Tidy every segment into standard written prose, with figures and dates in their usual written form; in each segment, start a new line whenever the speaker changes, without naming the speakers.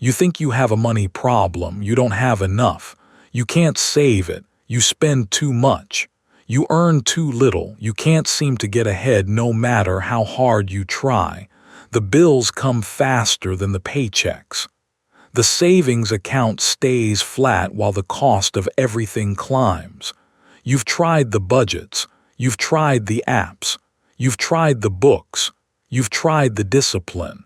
You think you have a money problem, you don't have enough. You can't save it, you spend too much. You earn too little, you can't seem to get ahead no matter how hard you try. The bills come faster than the paychecks. The savings account stays flat while the cost of everything climbs. You've tried the budgets, you've tried the apps, you've tried the books, you've tried the discipline.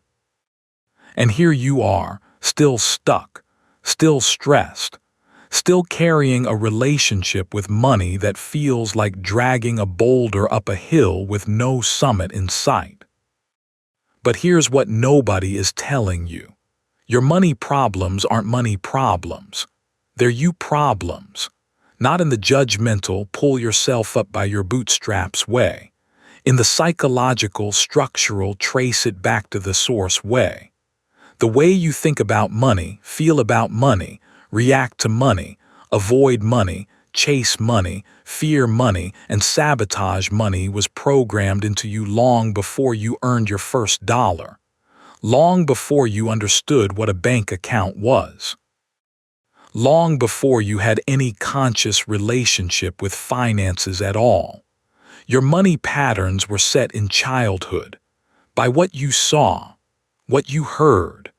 And here you are, still stuck, still stressed, still carrying a relationship with money that feels like dragging a boulder up a hill with no summit in sight. But here's what nobody is telling you. Your money problems aren't money problems. They're you problems. Not in the judgmental, pull yourself up by your bootstraps way. In the psychological, structural, trace it back to the source way. The way you think about money, feel about money, react to money, avoid money, chase money, fear money, and sabotage money was programmed into you long before you earned your first dollar. Long before you understood what a bank account was. Long before you had any conscious relationship with finances at all. Your money patterns were set in childhood, by what you saw, what you heard,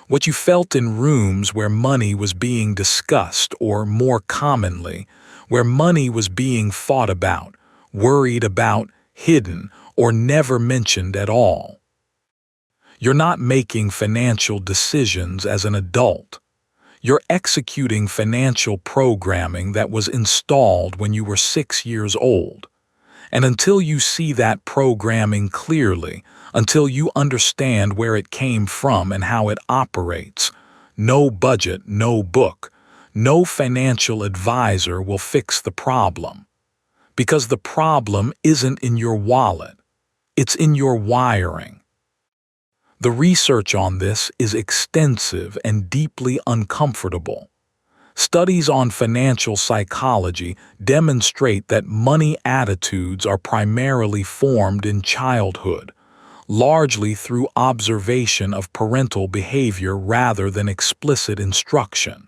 what you felt in rooms where money was being discussed, or more commonly, where money was being thought about, worried about, hidden, or never mentioned at all. You're not making financial decisions as an adult. You're executing financial programming that was installed when you were 6 years old. And until you see that programming clearly, until you understand where it came from and how it operates, no budget, no book, no financial advisor will fix the problem. Because the problem isn't in your wallet, it's in your wiring. The research on this is extensive and deeply uncomfortable. Studies on financial psychology demonstrate that money attitudes are primarily formed in childhood, largely through observation of parental behavior rather than explicit instruction.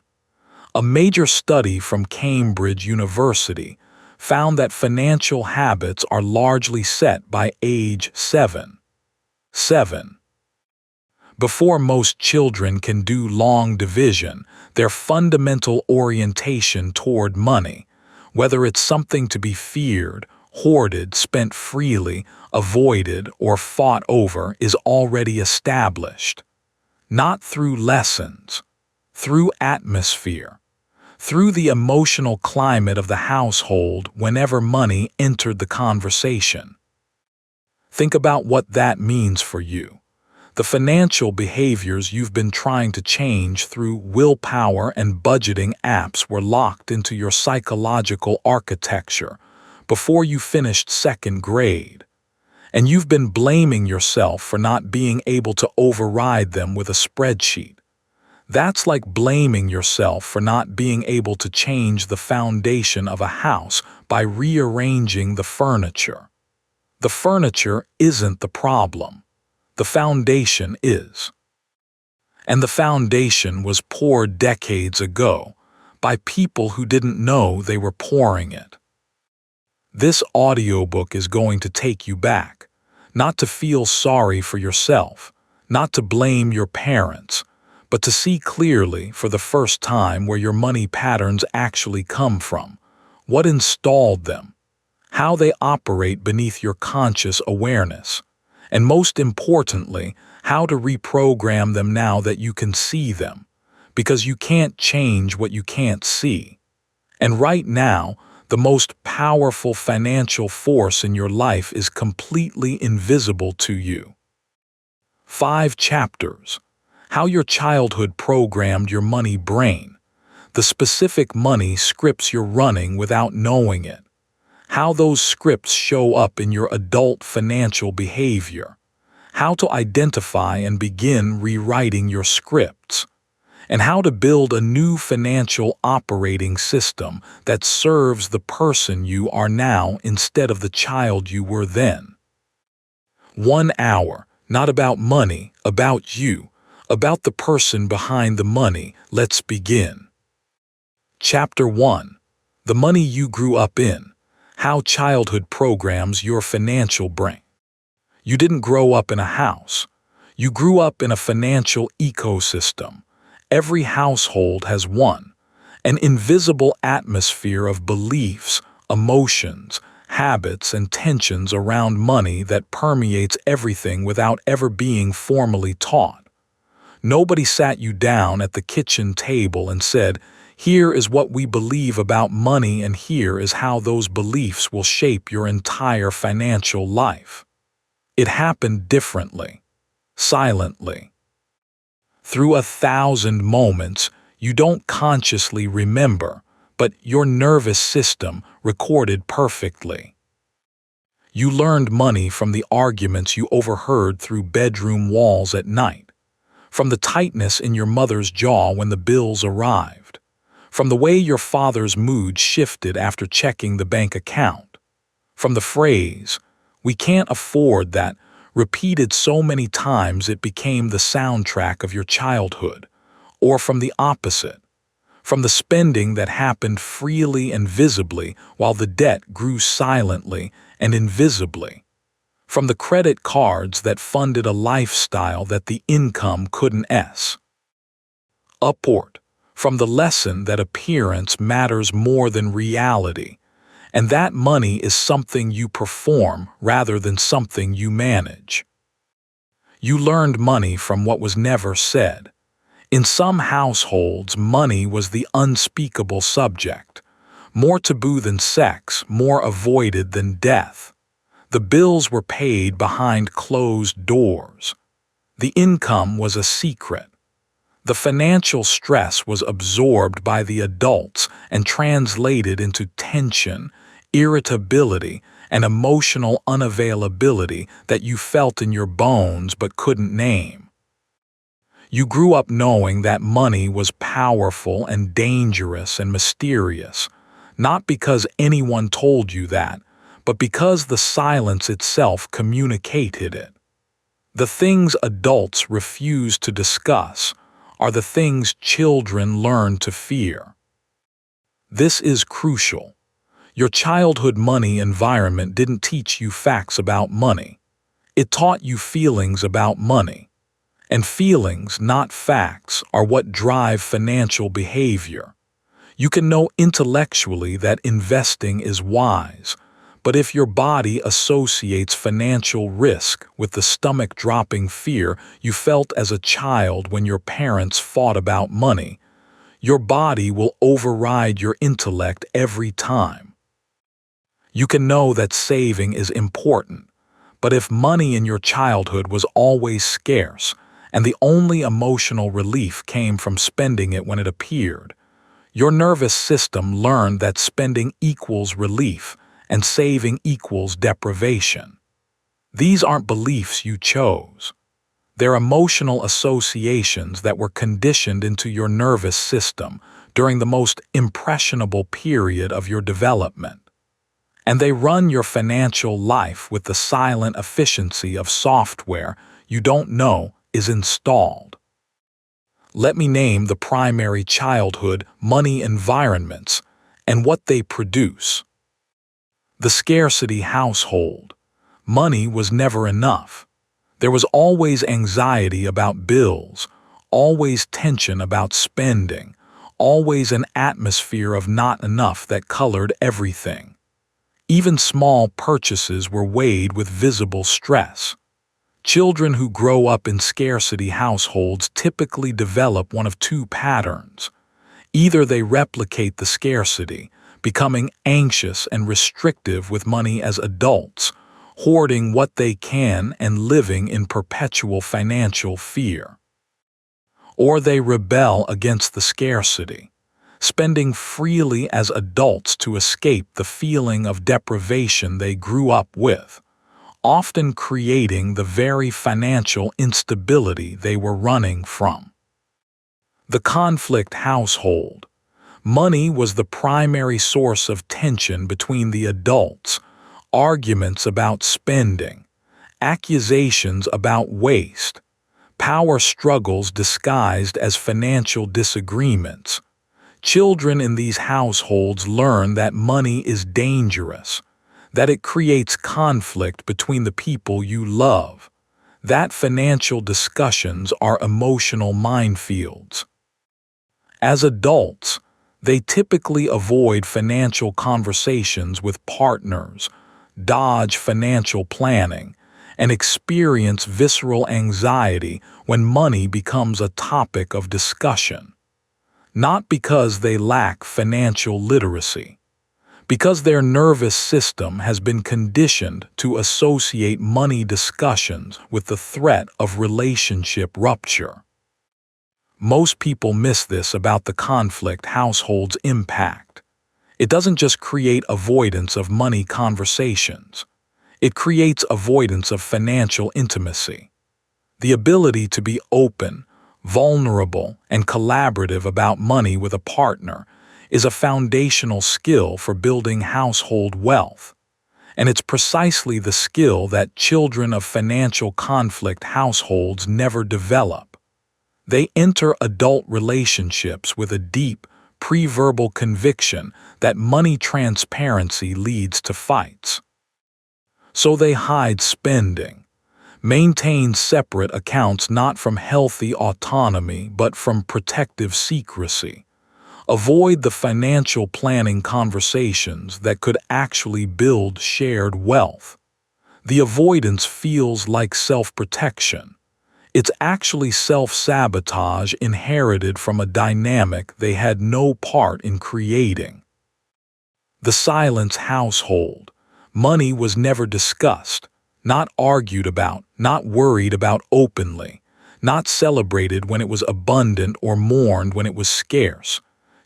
A major study from Cambridge University found that financial habits are largely set by age 7. Before most children can do long division, their fundamental orientation toward money, whether it's something to be feared, hoarded, spent freely, avoided, or fought over, is already established. Not through lessons, through atmosphere, through the emotional climate of the household whenever money entered the conversation. Think about what that means for you. The financial behaviors you've been trying to change through willpower and budgeting apps were locked into your psychological architecture before you finished second grade. And you've been blaming yourself for not being able to override them with a spreadsheet. That's like blaming yourself for not being able to change the foundation of a house by rearranging the furniture. The furniture isn't the problem. The foundation is. And the foundation was poured decades ago by people who didn't know they were pouring it. This audiobook is going to take you back, not to feel sorry for yourself, not to blame your parents, but to see clearly for the first time where your money patterns actually come from, what installed them, how they operate beneath your conscious awareness, and most importantly, how to reprogram them now that you can see them, because you can't change what you can't see. And right now, the most powerful financial force in your life is completely invisible to you. 5 chapters. How your childhood programmed your money brain. The specific money scripts you're running without knowing it. How those scripts show up in your adult financial behavior. How to identify and begin rewriting your scripts. And how to build a new financial operating system that serves the person you are now instead of the child you were then. 1 hour, not about money, about you. About the person behind the money, let's begin. Chapter 1. The money you grew up in. How childhood programs your financial brain. You didn't grow up in a house. You grew up in a financial ecosystem. Every household has one. An invisible atmosphere of beliefs, emotions, habits, and tensions around money that permeates everything without ever being formally taught. Nobody sat you down at the kitchen table and said, "Here is what we believe about money, and here is how those beliefs will shape your entire financial life." It happened differently, silently. Through 1,000 moments you don't consciously remember, but your nervous system recorded perfectly. You learned money from the arguments you overheard through bedroom walls at night, from the tightness in your mother's jaw when the bills arrived, from the way your father's mood shifted after checking the bank account, from the phrase, "We can't afford that," repeated so many times it became the soundtrack of your childhood, or from the opposite, from the spending that happened freely and visibly while the debt grew silently and invisibly, from the credit cards that funded a lifestyle that the income couldn't support, from the lesson that appearance matters more than reality, and that money is something you perform rather than something you manage. You learned money from what was never said. In some households, money was the unspeakable subject, more taboo than sex, more avoided than death. The bills were paid behind closed doors. The income was a secret. The financial stress was absorbed by the adults and translated into tension, irritability, and emotional unavailability that you felt in your bones but couldn't name. You grew up knowing that money was powerful and dangerous and mysterious, not because anyone told you that, but because the silence itself communicated it. The things adults refuse to discuss are the things children learn to fear. This is crucial. Your childhood money environment didn't teach you facts about money. It taught you feelings about money. And feelings, not facts, are what drive financial behavior. You can know intellectually that investing is wise, but if your body associates financial risk with the stomach-dropping fear you felt as a child when your parents fought about money, your body will override your intellect every time. You can know that saving is important, but if money in your childhood was always scarce, and the only emotional relief came from spending it when it appeared, your nervous system learned that spending equals relief and saving equals deprivation. These aren't beliefs you chose. They're emotional associations that were conditioned into your nervous system during the most impressionable period of your development. And they run your financial life with the silent efficiency of software you don't know is installed. Let me name the primary childhood money environments and what they produce. The scarcity household. Money was never enough. There was always anxiety about bills, always tension about spending, always an atmosphere of not enough that colored everything. Even small purchases were weighed with visible stress. Children who grow up in scarcity households typically develop one of two patterns. Either they replicate the scarcity, becoming anxious and restrictive with money as adults, hoarding what they can and living in perpetual financial fear. Or they rebel against the scarcity, spending freely as adults to escape the feeling of deprivation they grew up with, often creating the very financial instability they were running from. The conflict household. Money was the primary source of tension between the adults, arguments about spending, accusations about waste. power struggles disguised as financial disagreements. Children in these households learn that money is dangerous, that it creates conflict between the people you love, that financial discussions are emotional minefields. As adults, they typically avoid financial conversations with partners, dodge financial planning, and experience visceral anxiety when money becomes a topic of discussion. Not because they lack financial literacy, because their nervous system has been conditioned to associate money discussions with the threat of relationship rupture. Most people miss this about the conflict households impact. It doesn't just create avoidance of money conversations. It creates avoidance of financial intimacy. The ability to be open, vulnerable, and collaborative about money with a partner is a foundational skill for building household wealth. And it's precisely the skill that children of financial conflict households never develop. They enter adult relationships with a deep, pre-verbal conviction that money transparency leads to fights. So they hide spending, maintain separate accounts not from healthy autonomy but from protective secrecy, avoid the financial planning conversations that could actually build shared wealth. The avoidance feels like self-protection. It's actually self-sabotage inherited from a dynamic they had no part in creating. The silence household. Money was never discussed, not argued about, not worried about openly, not celebrated when it was abundant or mourned when it was scarce,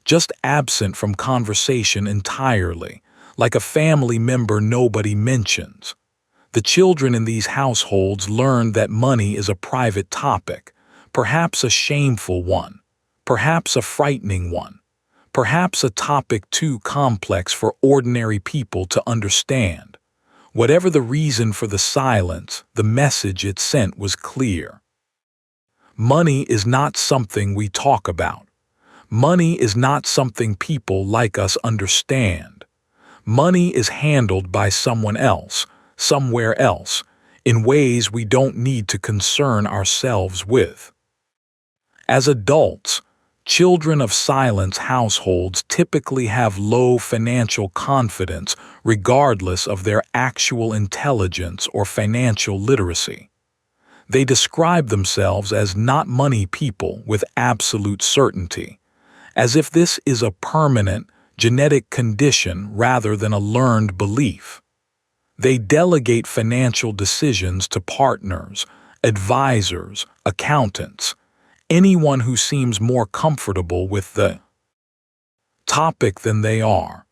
just absent from conversation entirely, like a family member nobody mentions. The children in these households learn that money is a private topic, perhaps a shameful one, perhaps a frightening one, perhaps a topic too complex for ordinary people to understand. Whatever the reason for the silence, the message it sent was clear. Money is not something we talk about. Money is not something people like us understand. Money is handled by someone else, somewhere else, in ways we don't need to concern ourselves with. As adults, children of silence households typically have low financial confidence regardless of their actual intelligence or financial literacy. They describe themselves as not money people with absolute certainty, as if this is a permanent, genetic condition rather than a learned belief. They delegate financial decisions to partners, advisors, accountants, anyone who seems more comfortable with the topic than they are.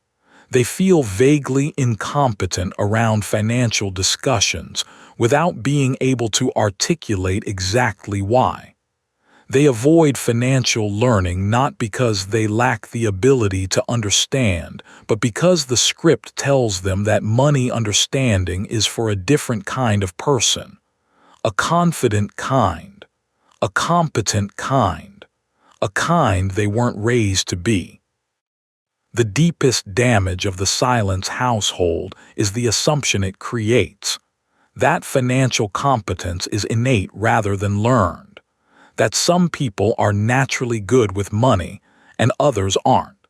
They feel vaguely incompetent around financial discussions without being able to articulate exactly why. They avoid financial learning not because they lack the ability to understand, but because the script tells them that money understanding is for a different kind of person, a confident kind, a competent kind, a kind they weren't raised to be. The deepest damage of the silence household is the assumption it creates, that financial competence is innate rather than learned, that some people are naturally good with money and others aren't,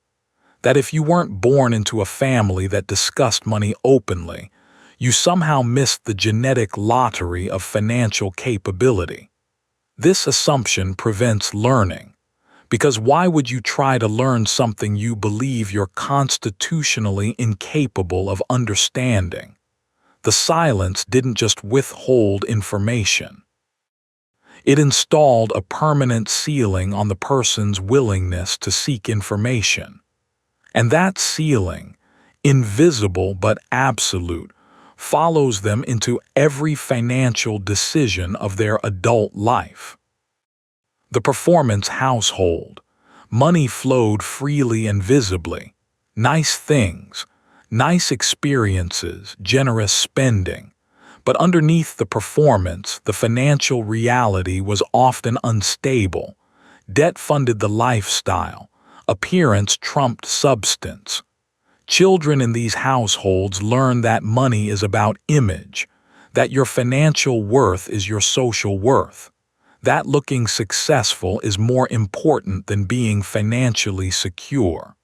that if you weren't born into a family that discussed money openly, you somehow missed the genetic lottery of financial capability. This assumption prevents learning, because why would you try to learn something you believe you're constitutionally incapable of understanding? The silence didn't just withhold information. It installed a permanent ceiling on the person's willingness to seek information. And that ceiling, invisible but absolute, follows them into every financial decision of their adult life. The performance household. Money flowed freely and visibly. Nice things, nice experiences, generous spending. But underneath the performance, the financial reality was often unstable. Debt funded the lifestyle. Appearance trumped substance. Children in these households learn that money is about image, that your financial worth is your social worth, that looking successful is more important than being financially secure.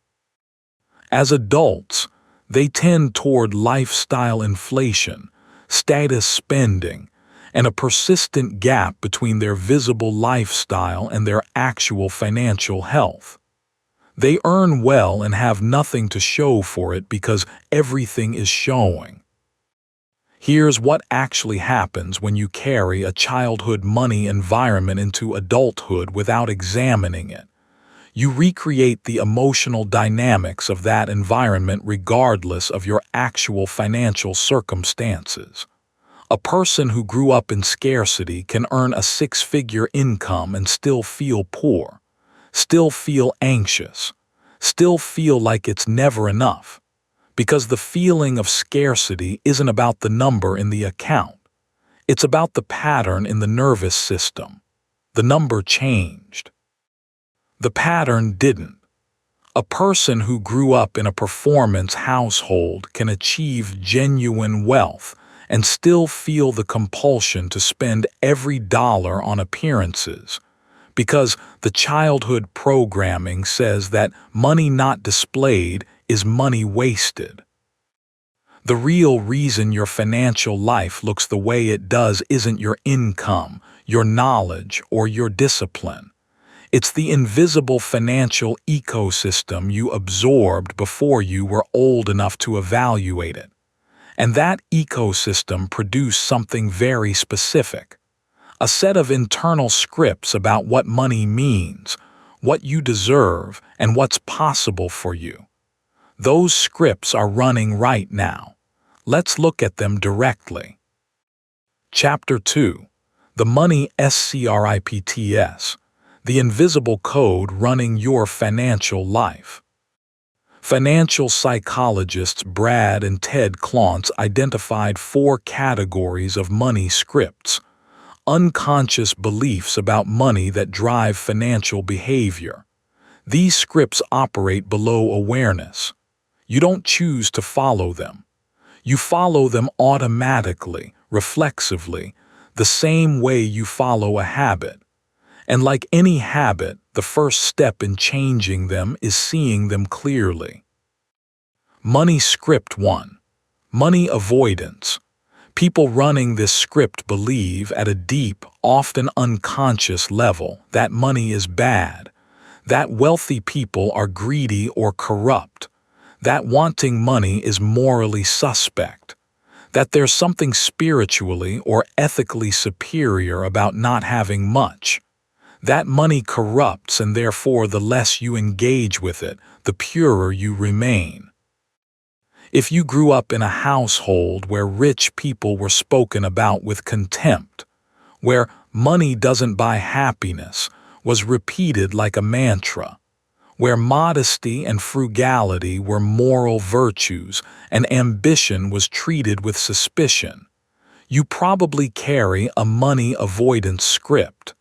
As adults, they tend toward lifestyle inflation, status spending, and a persistent gap between their visible lifestyle and their actual financial health. They earn well and have nothing to show for it because everything is showing. Here's what actually happens when you carry a childhood money environment into adulthood without examining it. You recreate the emotional dynamics of that environment regardless of your actual financial circumstances. A person who grew up in scarcity can earn a six-figure income and still feel poor, still feel anxious, still feel like it's never enough, because the feeling of scarcity isn't about the number in the account. It's about the pattern in the nervous system. The number changed. The pattern didn't. A person who grew up in a performance household can achieve genuine wealth and still feel the compulsion to spend every dollar on appearances, because the childhood programming says that money not displayed is money wasted. The real reason your financial life looks the way it does isn't your income, your knowledge, or your discipline. It's the invisible financial ecosystem you absorbed before you were old enough to evaluate it. And that ecosystem produced something very specific. A set of internal scripts about what money means, what you deserve, and what's possible for you. Those scripts are running right now. Let's look at them directly. Chapter 2. The Money Scripts. The invisible code running your financial life. Financial psychologists Brad and Ted Klontz identified 4 categories of money scripts, unconscious beliefs about money that drive financial behavior. These scripts operate below awareness. You don't choose to follow them. You follow them automatically, reflexively, the same way you follow a habit. And like any habit, the first step in changing them is seeing them clearly. Money Script 1. Money Avoidance. People running this script believe at a deep, often unconscious level that money is bad, that wealthy people are greedy or corrupt, that wanting money is morally suspect, that there's something spiritually or ethically superior about not having much. That money corrupts, and therefore the less you engage with it, the purer you remain. If you grew up in a household where rich people were spoken about with contempt, where money doesn't buy happiness was repeated like a mantra, where modesty and frugality were moral virtues and ambition was treated with suspicion, you probably carry a money avoidance script.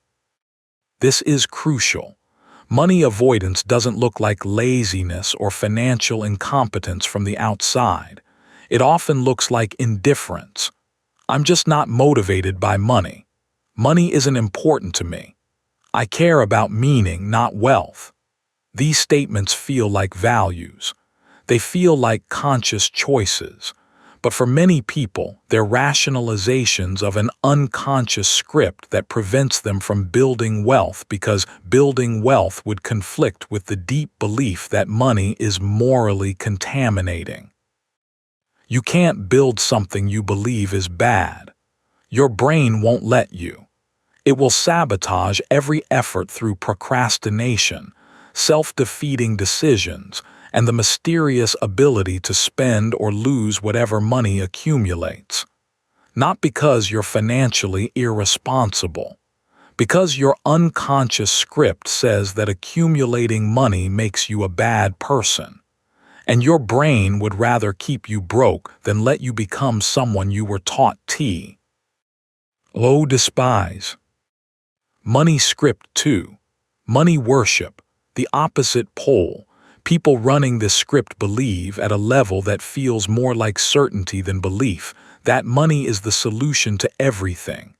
This is crucial. Money avoidance doesn't look like laziness or financial incompetence from the outside. It often looks like indifference. I'm just not motivated by money. Money isn't important to me. I care about meaning, not wealth. These statements feel like values. They feel like conscious choices. But for many people, they're rationalizations of an unconscious script that prevents them from building wealth because building wealth would conflict with the deep belief that money is morally contaminating. You can't build something you believe is bad. Your brain won't let you. It will sabotage every effort through procrastination, self-defeating decisions, and the mysterious ability to spend or lose whatever money accumulates. Not because you're financially irresponsible, because your unconscious script says that accumulating money makes you a bad person. And your brain would rather keep you broke than let you become someone you were taught to. Low despise. Money script 2. Money worship, the opposite pole. People running this script believe at a level that feels more like certainty than belief that money is the solution to everything.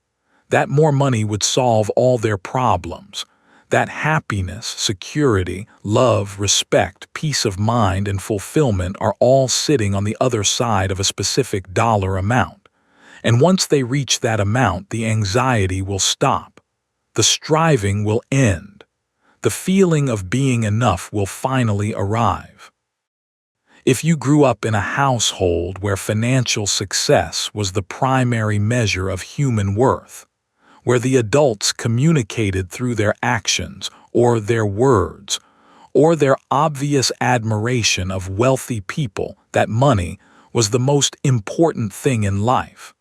That more money would solve all their problems. That happiness, security, love, respect, peace of mind, and fulfillment are all sitting on the other side of a specific dollar amount. And once they reach that amount, the anxiety will stop. The striving will end. The feeling of being enough will finally arrive. If you grew up in a household where financial success was the primary measure of human worth, where the adults communicated through their actions or their words, or their obvious admiration of wealthy people that money was the most important thing in life,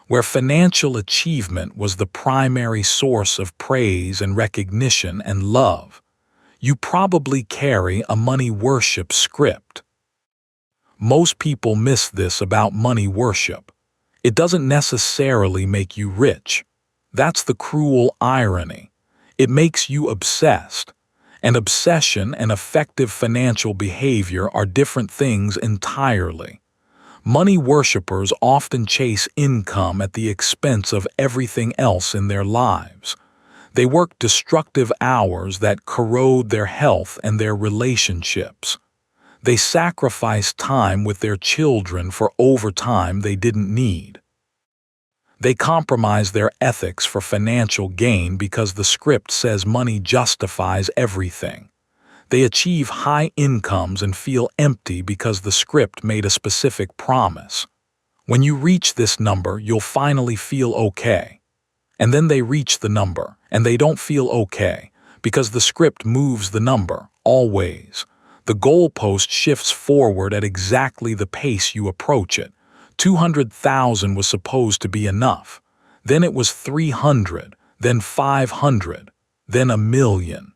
where financial achievement was the primary source of praise and recognition and love, you probably carry a money worship script. Most people miss this about money worship. It doesn't necessarily make you rich. That's the cruel irony. It makes you obsessed. And obsession and effective financial behavior are different things entirely. Money worshippers often chase income at the expense of everything else in their lives. They work destructive hours that corrode their health and their relationships. They sacrifice time with their children for overtime they didn't need. They compromise their ethics for financial gain because the script says money justifies everything. They achieve high incomes and feel empty because the script made a specific promise. When you reach this number, you'll finally feel okay. And then they reach the number, and they don't feel okay, because the script moves the number, always. The goalpost shifts forward at exactly the pace you approach it. 200,000 was supposed to be enough. Then it was 300, then 500, then 1,000,000.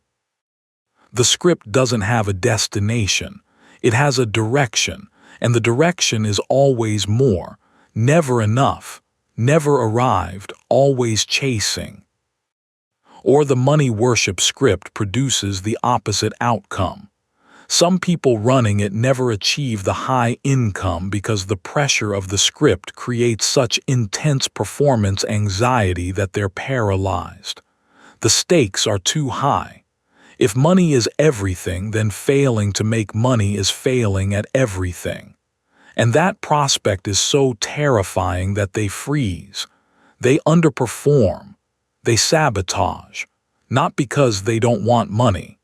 The script doesn't have a destination. It has a direction, and the direction is always more, never enough, never arrived, always chasing. Or the money worship script produces the opposite outcome. Some people running it never achieve the high income because the pressure of the script creates such intense performance anxiety that they're paralyzed. The stakes are too high. If money is everything, then failing to make money is failing at everything. And that prospect is so terrifying that they freeze. They underperform. They sabotage. Not because they don't want money.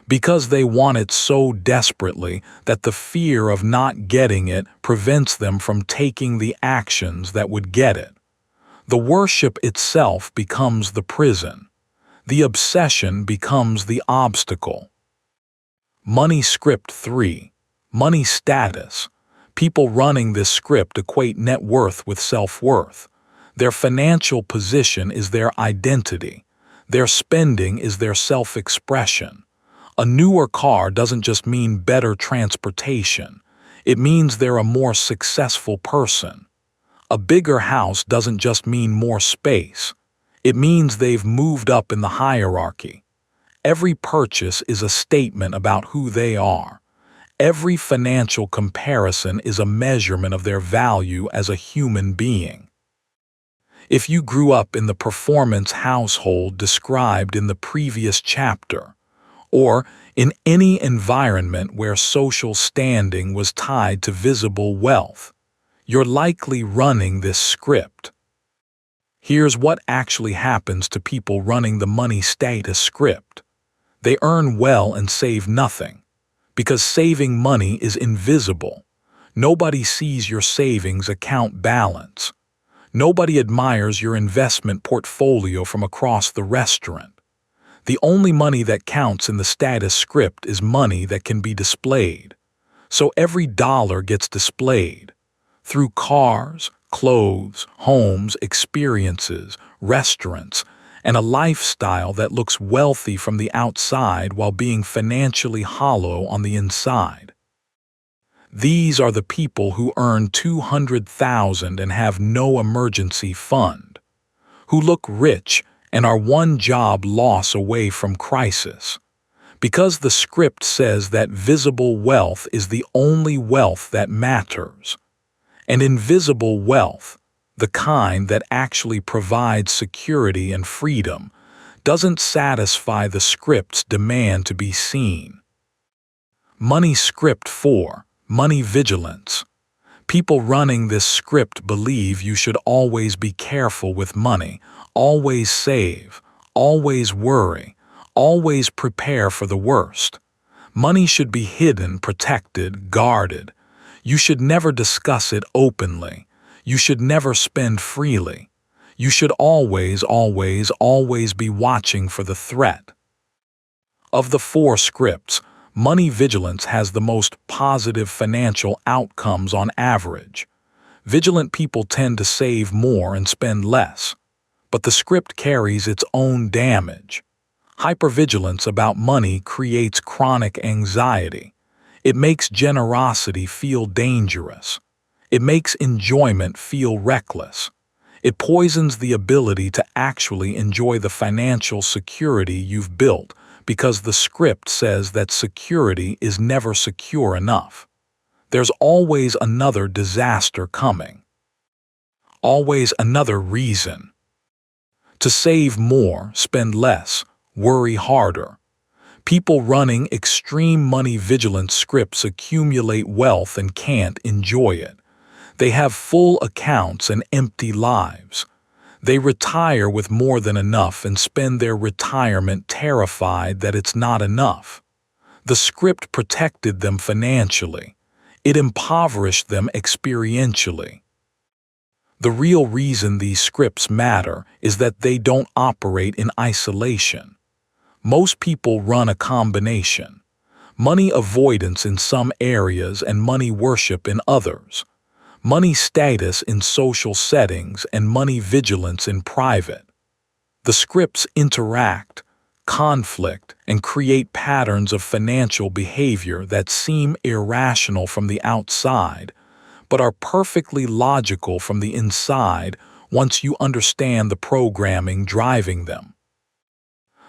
Because they want it so desperately that the fear of not getting it prevents them from taking the actions that would get it. The worship itself becomes the prison. The obsession becomes the obstacle. Money script 3. Money status. People running this script equate net worth with self-worth. Their financial position is their identity. Their spending is their self-expression. A newer car doesn't just mean better transportation. It means they're a more successful person. A bigger house doesn't just mean more space. It means they've moved up in the hierarchy. Every purchase is a statement about who they are. Every financial comparison is a measurement of their value as a human being. If you grew up in the performance household described in the previous chapter, or in any environment where social standing was tied to visible wealth, you're likely running this script. Here's what actually happens to people running the money status script. They earn well and save nothing, because saving money is invisible. Nobody sees your savings account balance. Nobody admires your investment portfolio from across the restaurant. The only money that counts in the status script is money that can be displayed. So every dollar gets displayed through cars, clothes, homes, experiences, restaurants, and a lifestyle that looks wealthy from the outside while being financially hollow on the inside. These are the people who earn 200,000 and have no emergency fund, who look rich and are one job loss away from crisis. Because the script says that visible wealth is the only wealth that matters. And invisible wealth, the kind that actually provides security and freedom, doesn't satisfy the script's demand to be seen. Money Script 4. Money Vigilance. People running this script believe you should always be careful with money, always save, always worry, always prepare for the worst. Money should be hidden, protected, guarded. You should never discuss it openly. You should never spend freely. You should always, always, always be watching for the threat. Of the 4 scripts, money vigilance has the most positive financial outcomes on average. Vigilant people tend to save more and spend less. But the script carries its own damage. Hypervigilance about money creates chronic anxiety. It makes generosity feel dangerous. It makes enjoyment feel reckless. It poisons the ability to actually enjoy the financial security you've built because the script says that security is never secure enough. There's always another disaster coming. Always another reason. To save more, spend less, worry harder. People running extreme money vigilance scripts accumulate wealth and can't enjoy it. They have full accounts and empty lives. They retire with more than enough and spend their retirement terrified that it's not enough. The script protected them financially. It impoverished them experientially. The real reason these scripts matter is that they don't operate in isolation. Most people run a combination. Money avoidance in some areas and money worship in others. Money status in social settings and money vigilance in private. The scripts interact, conflict, and create patterns of financial behavior that seem irrational from the outside, but are perfectly logical from the inside once you understand the programming driving them.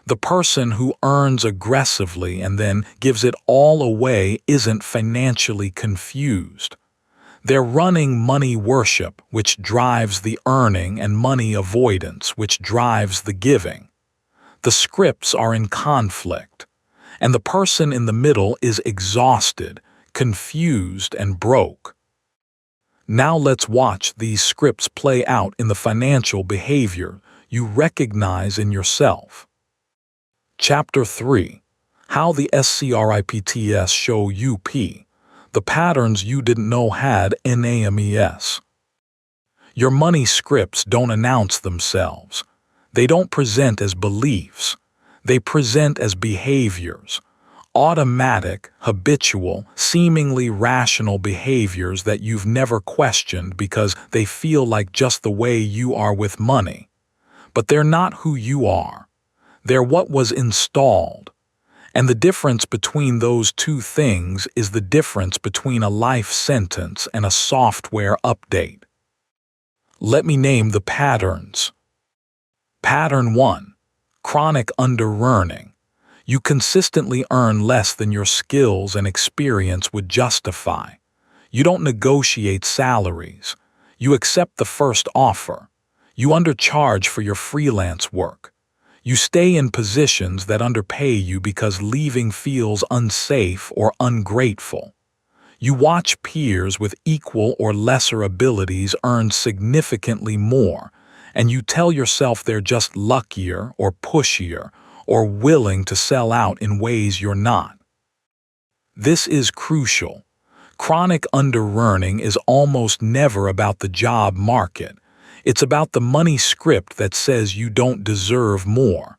The person who earns aggressively and then gives it all away isn't financially confused. They're running money worship, which drives the earning, and money avoidance, which drives the giving. The scripts are in conflict, and the person in the middle is exhausted, confused, and broke. Now let's watch these scripts play out in the financial behavior you recognize in yourself. Chapter 3. How the SCRIPTS show UP, the patterns you didn't know had NAMES. Your money scripts don't announce themselves. They don't present as beliefs. They present as behaviors. Automatic, habitual, seemingly rational behaviors that you've never questioned because they feel like just the way you are with money. But they're not who you are. They're what was installed. And the difference between those two things is the difference between a life sentence and a software update. Let me name the patterns. Pattern 1. Chronic under-earning. You consistently earn less than your skills and experience would justify. You don't negotiate salaries. You accept the first offer. You undercharge for your freelance work. You stay in positions that underpay you because leaving feels unsafe or ungrateful. You watch peers with equal or lesser abilities earn significantly more, and you tell yourself they're just luckier or pushier or willing to sell out in ways you're not. This is crucial. Chronic under-earning is almost never about the job market. It's about the money script that says you don't deserve more,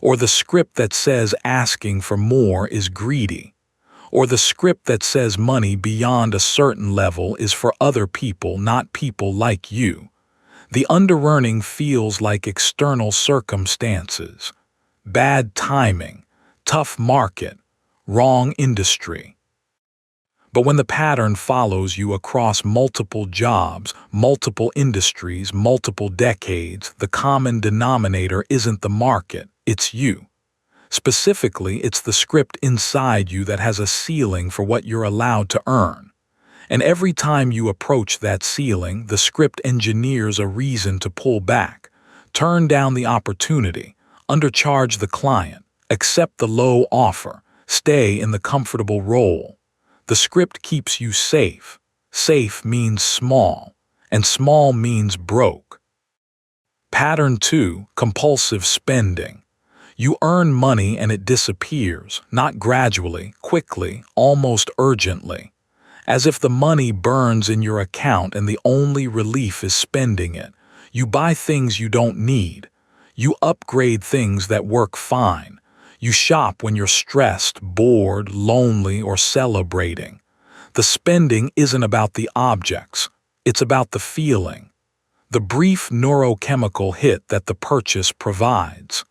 or the script that says asking for more is greedy, or the script that says money beyond a certain level is for other people, not people like you. The under-earning feels like external circumstances, bad timing, tough market, wrong industry. But when the pattern follows you across multiple jobs, multiple industries, multiple decades, the common denominator isn't the market, it's you. Specifically, it's the script inside you that has a ceiling for what you're allowed to earn. And every time you approach that ceiling, the script engineers a reason to pull back, turn down the opportunity, undercharge the client, accept the low offer, stay in the comfortable role. The script keeps you safe. Safe means small, and small means broke. Pattern 2, compulsive spending. You earn money and it disappears, not gradually, quickly, almost urgently. As if the money burns in your account and the only relief is spending it. You buy things you don't need. You upgrade things that work fine. You shop when you're stressed, bored, lonely, or celebrating. The spending isn't about the objects. It's about the feeling. The brief neurochemical hit that the purchase provides.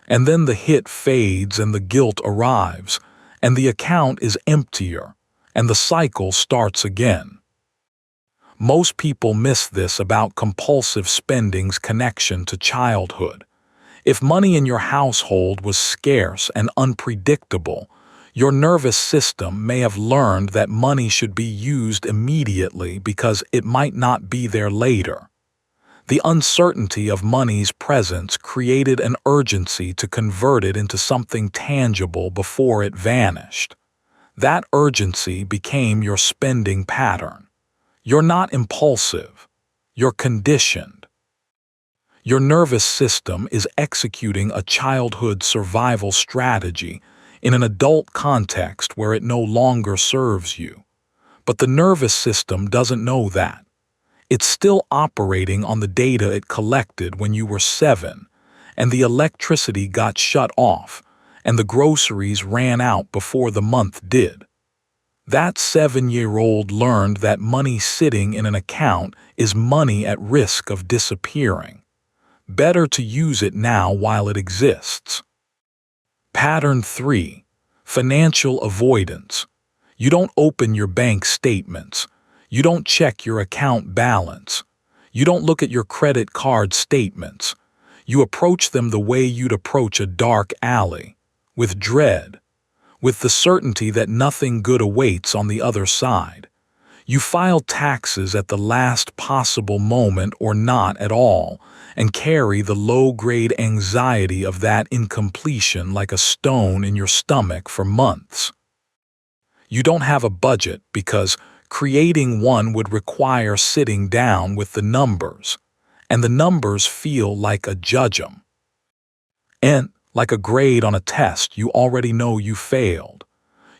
And then the hit fades and the guilt arrives, and the account is emptier, and the cycle starts again. Most people miss this about compulsive spending's connection to childhood. If money in your household was scarce and unpredictable, your nervous system may have learned that money should be used immediately because it might not be there later. The uncertainty of money's presence created an urgency to convert it into something tangible before it vanished. That urgency became your spending pattern. You're not impulsive. You're conditioned. Your nervous system is executing a childhood survival strategy in an adult context where it no longer serves you. But the nervous system doesn't know that. It's still operating on the data it collected when you were 7, and the electricity got shut off, and the groceries ran out before the month did. That 7-year-old learned that money sitting in an account is money at risk of disappearing. Better to use it now while it exists. Pattern 3, financial avoidance. You don't open your bank statements. You don't check your account balance. You don't look at your credit card statements. You approach them the way you'd approach a dark alley, with dread, with the certainty that nothing good awaits on the other side. You file taxes at the last possible moment or not at all, and carry the low-grade anxiety of that incompletion like a stone in your stomach for months. You don't have a budget because creating one would require sitting down with the numbers, and the numbers feel like a judgment. And like a grade on a test you already know you failed.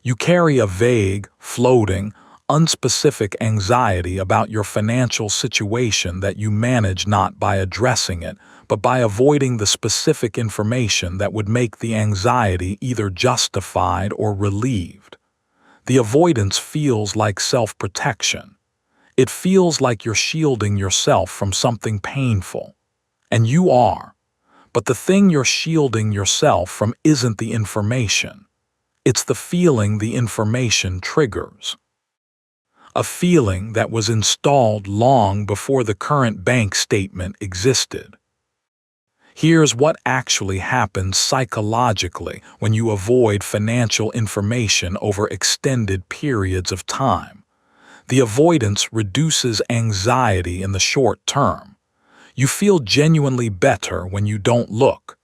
You carry a vague, floating, unspecific anxiety about your financial situation that you manage not by addressing it, but by avoiding the specific information that would make the anxiety either justified or relieved. The avoidance feels like self-protection. It feels like you're shielding yourself from something painful. And you are. But the thing you're shielding yourself from isn't the information. It's the feeling the information triggers. A feeling that was installed long before the current bank statement existed. Here's what actually happens psychologically when you avoid financial information over extended periods of time. The avoidance reduces anxiety in the short term. You feel genuinely better when you don't look.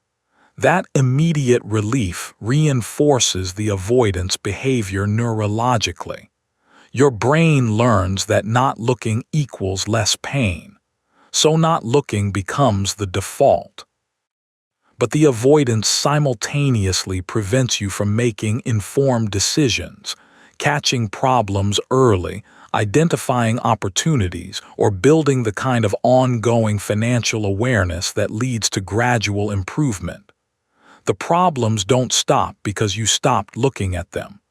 That immediate relief reinforces the avoidance behavior neurologically. Your brain learns that not looking equals less pain, so not looking becomes the default. But the avoidance simultaneously prevents you from making informed decisions, catching problems early, identifying opportunities, or building the kind of ongoing financial awareness that leads to gradual improvement. The problems don't stop because you stopped looking at them.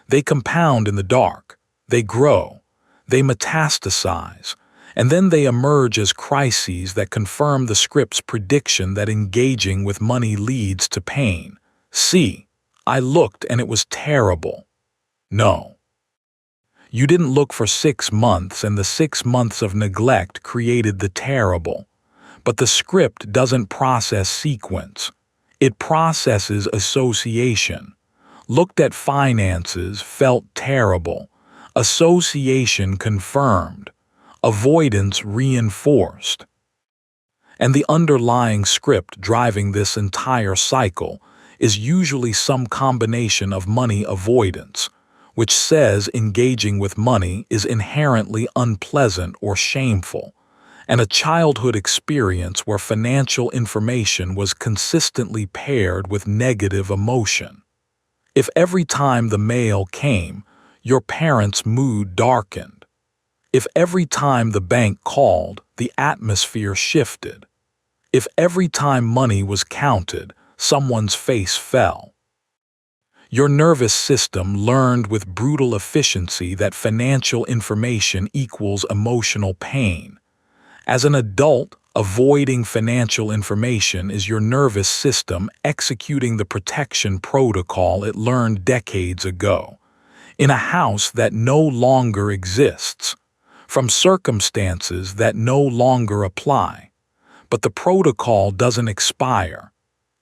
They compound in the dark, they grow, they metastasize, and then they emerge as crises that confirm the script's prediction that engaging with money leads to pain. See, I looked and it was terrible. No. You didn't look for 6 months, and the 6 months of neglect created the terrible. But the script doesn't process sequence. It processes association. Looked at finances, felt terrible. Association confirmed. Avoidance reinforced. And the underlying script driving this entire cycle is usually some combination of money avoidance, which says engaging with money is inherently unpleasant or shameful, and a childhood experience where financial information was consistently paired with negative emotion. If every time the mail came, your parents' mood darkened. If every time the bank called, the atmosphere shifted. If every time money was counted, someone's face fell. Your nervous system learned with brutal efficiency that financial information equals emotional pain. As an adult, avoiding financial information is your nervous system executing the protection protocol it learned decades ago, in a house that no longer exists, from circumstances that no longer apply. But the protocol doesn't expire.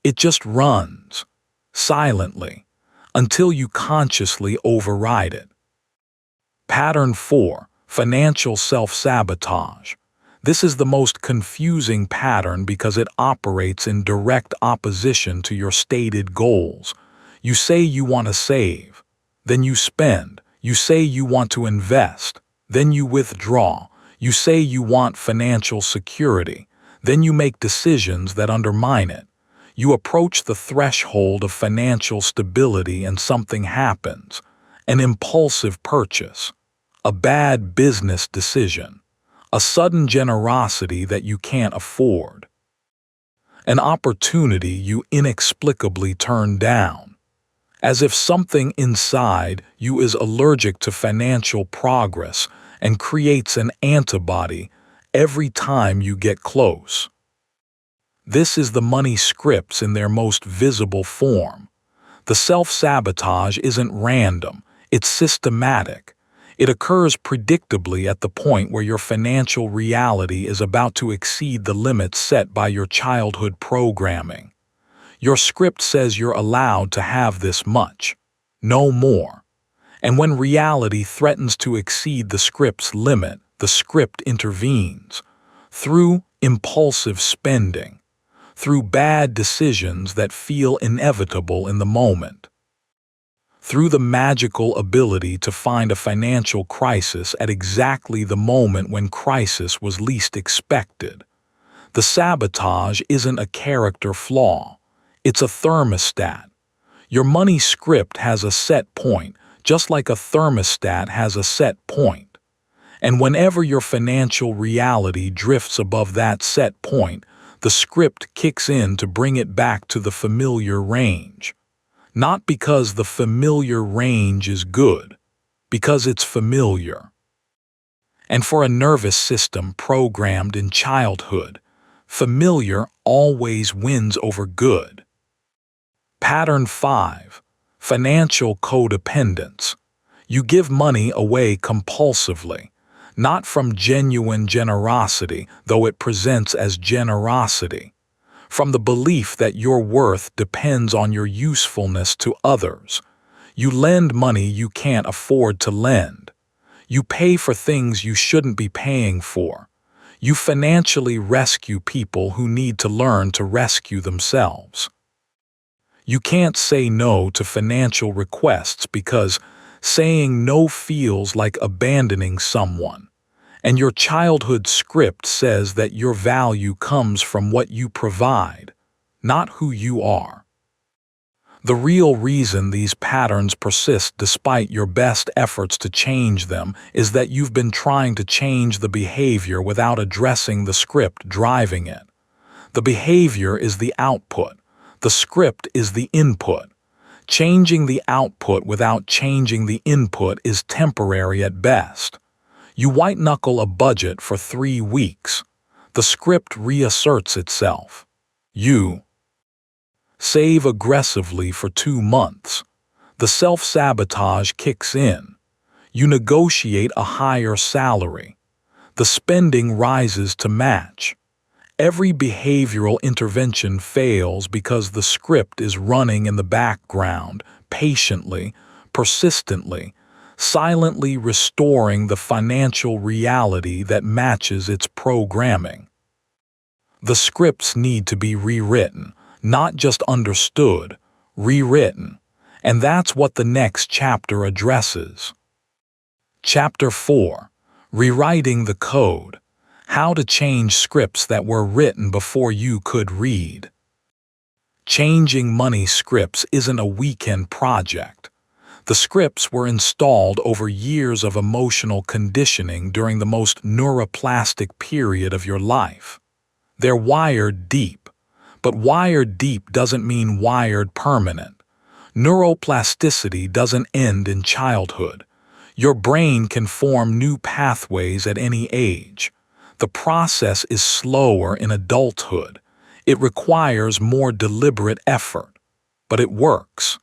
It just runs, silently, until you consciously override it. Pattern 4. Financial self-sabotage. This is the most confusing pattern because it operates in direct opposition to your stated goals. You say you want to save, then you spend. You say you want to invest, then you withdraw. You say you want financial security, then you make decisions that undermine it. You approach the threshold of financial stability and something happens. An impulsive purchase, a bad business decision, a sudden generosity that you can't afford, an opportunity you inexplicably turn down, as if something inside you is allergic to financial progress and creates an antibody every time you get close. This is the money scripts in their most visible form. The self-sabotage isn't random, it's systematic. It occurs predictably at the point where your financial reality is about to exceed the limits set by your childhood programming. Your script says you're allowed to have this much, no more. And when reality threatens to exceed the script's limit, the script intervenes. Through impulsive spending, through bad decisions that feel inevitable in the moment, through the magical ability to find a financial crisis at exactly the moment when crisis was least expected. The sabotage isn't a character flaw, it's a thermostat. Your money script has a set point, just like a thermostat has a set point. And whenever your financial reality drifts above that set point, the script kicks in to bring it back to the familiar range. Not because the familiar range is good, because it's familiar. And for a nervous system programmed in childhood, familiar always wins over good. Pattern 5. Financial codependence. You give money away compulsively, not from genuine generosity, though it presents as generosity, from the belief that your worth depends on your usefulness to others. You lend money you can't afford to lend. You pay for things you shouldn't be paying for. You financially rescue people who need to learn to rescue themselves. You can't say no to financial requests because saying no feels like abandoning someone. And your childhood script says that your value comes from what you provide, not who you are. The real reason these patterns persist despite your best efforts to change them is that you've been trying to change the behavior without addressing the script driving it. The behavior is the output. The script is the input. Changing the output without changing the input is temporary at best. You white-knuckle a budget for 3 weeks. The script reasserts itself. You save aggressively for 2 months. The self-sabotage kicks in. You negotiate a higher salary. The spending rises to match. Every behavioral intervention fails because the script is running in the background, patiently, persistently, silently restoring the financial reality that matches its programming. The scripts need to be rewritten, not just understood, rewritten. And that's what the next chapter addresses. Chapter 4. Rewriting the Code. How to change scripts that were written before you could read. Changing money scripts isn't a weekend project. The scripts were installed over years of emotional conditioning during the most neuroplastic period of your life. They're wired deep, but wired deep doesn't mean wired permanent. Neuroplasticity doesn't end in childhood. Your brain can form new pathways at any age. The process is slower in adulthood. It requires more deliberate effort, but it works.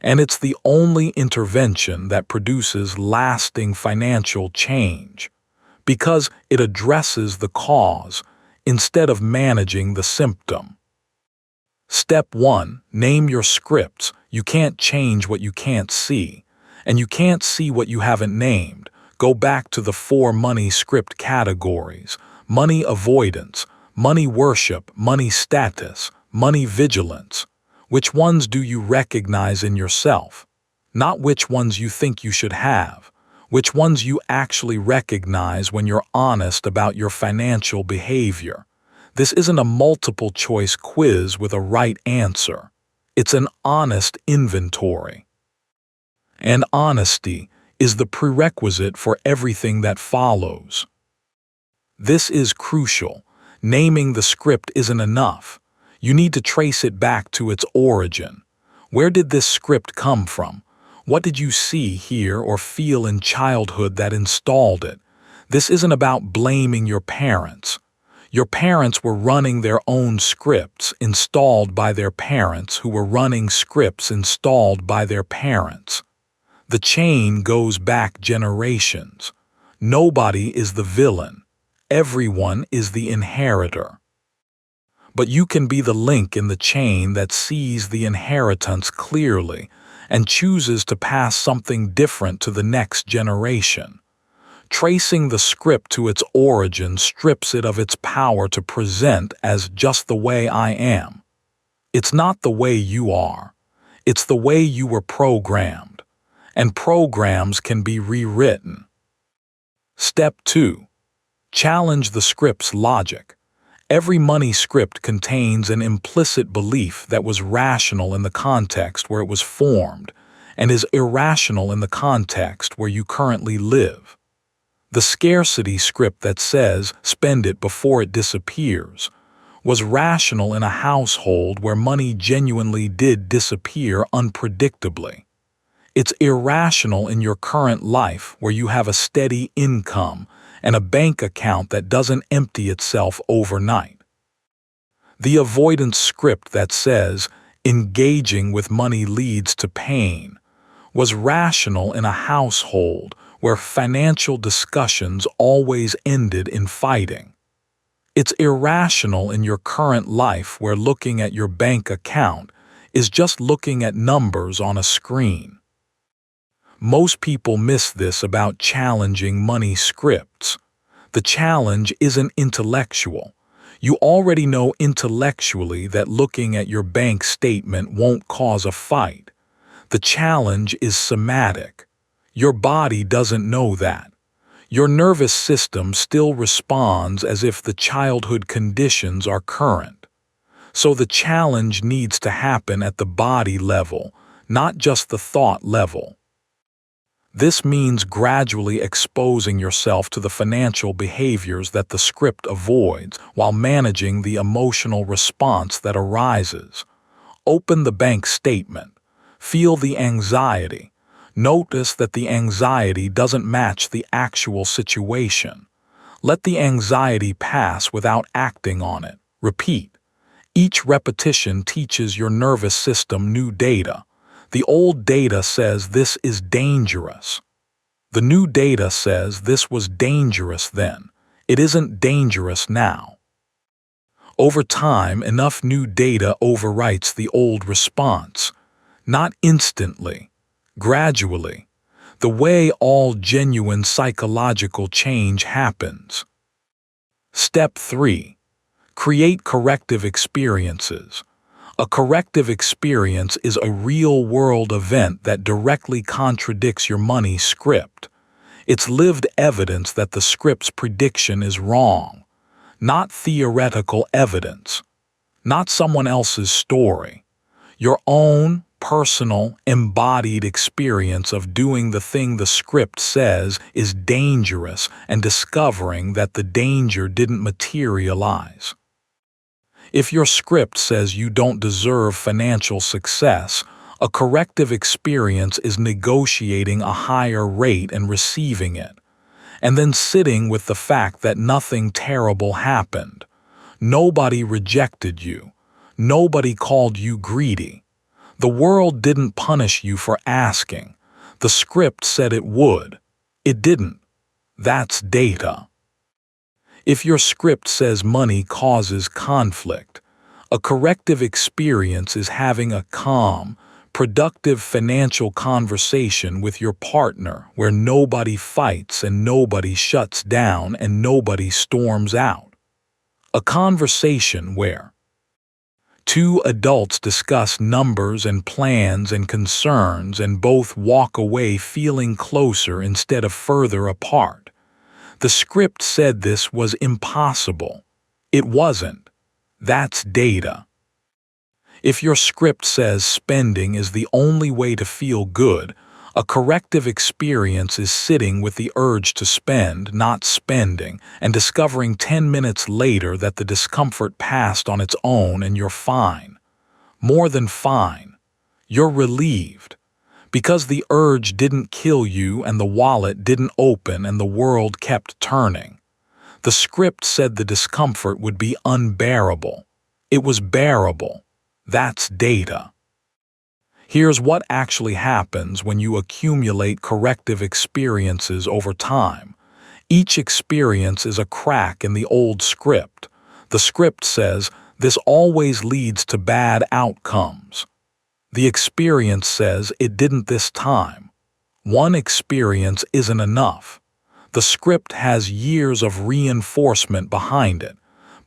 And it's the only intervention that produces lasting financial change, because it addresses the cause instead of managing the symptom. Step 1. Name your scripts. You can't change what you can't see, and you can't see what you haven't named. Go back to the 4 money script categories: money avoidance, money worship, money status, money vigilance. Which ones do you recognize in yourself? Not which ones you think you should have. Which ones you actually recognize when you're honest about your financial behavior. This isn't a multiple choice quiz with a right answer. It's an honest inventory. And honesty is the prerequisite for everything that follows. This is crucial. Naming the script isn't enough. You need to trace it back to its origin. Where did this script come from? What did you see, hear, or feel in childhood that installed it? This isn't about blaming your parents. Your parents were running their own scripts installed by their parents who were running scripts installed by their parents. The chain goes back generations. Nobody is the villain. Everyone is the inheritor. But you can be the link in the chain that sees the inheritance clearly and chooses to pass something different to the next generation. Tracing the script to its origin strips it of its power to present as just the way I am. It's not the way you are. It's the way you were programmed. And programs can be rewritten. Step 2. Challenge the script's logic. Every money script contains an implicit belief that was rational in the context where it was formed and is irrational in the context where you currently live. The scarcity script that says, spend it before it disappears, was rational in a household where money genuinely did disappear unpredictably. It's irrational in your current life where you have a steady income and a bank account that doesn't empty itself overnight. The avoidance script that says, engaging with money leads to pain, was rational in a household where financial discussions always ended in fighting. It's irrational in your current life where looking at your bank account is just looking at numbers on a screen. Most people miss this about challenging money scripts. The challenge isn't intellectual. You already know intellectually that looking at your bank statement won't cause a fight. The challenge is somatic. Your body doesn't know that. Your nervous system still responds as if the childhood conditions are current. So the challenge needs to happen at the body level, not just the thought level. This means gradually exposing yourself to the financial behaviors that the script avoids while managing the emotional response that arises. Open the bank statement. Feel the anxiety. Notice that the anxiety doesn't match the actual situation. Let the anxiety pass without acting on it. Repeat. Each repetition teaches your nervous system new data. The old data says this is dangerous. The new data says this was dangerous then. It isn't dangerous now. Over time, enough new data overwrites the old response. Not instantly, gradually, the way all genuine psychological change happens. Step 3. Create corrective experiences. A corrective experience is a real-world event that directly contradicts your money script. It's lived evidence that the script's prediction is wrong, not theoretical evidence, not someone else's story. Your own, personal, embodied experience of doing the thing the script says is dangerous and discovering that the danger didn't materialize. If your script says you don't deserve financial success, a corrective experience is negotiating a higher rate and receiving it, and then sitting with the fact that nothing terrible happened. Nobody rejected you. Nobody called you greedy. The world didn't punish you for asking. The script said it would. It didn't. That's data. If your script says money causes conflict, a corrective experience is having a calm, productive financial conversation with your partner where nobody fights and nobody shuts down and nobody storms out. A conversation where two adults discuss numbers and plans and concerns and both walk away feeling closer instead of further apart. The script said this was impossible. It wasn't. That's data. If your script says spending is the only way to feel good, a corrective experience is sitting with the urge to spend, not spending, and discovering 10 minutes later that the discomfort passed on its own and you're fine. More than fine. You're relieved. Because the urge didn't kill you and the wallet didn't open and the world kept turning. The script said the discomfort would be unbearable. It was bearable. That's data. Here's what actually happens when you accumulate corrective experiences over time. Each experience is a crack in the old script. The script says, this always leads to bad outcomes. The experience says it didn't this time. One experience isn't enough. The script has years of reinforcement behind it,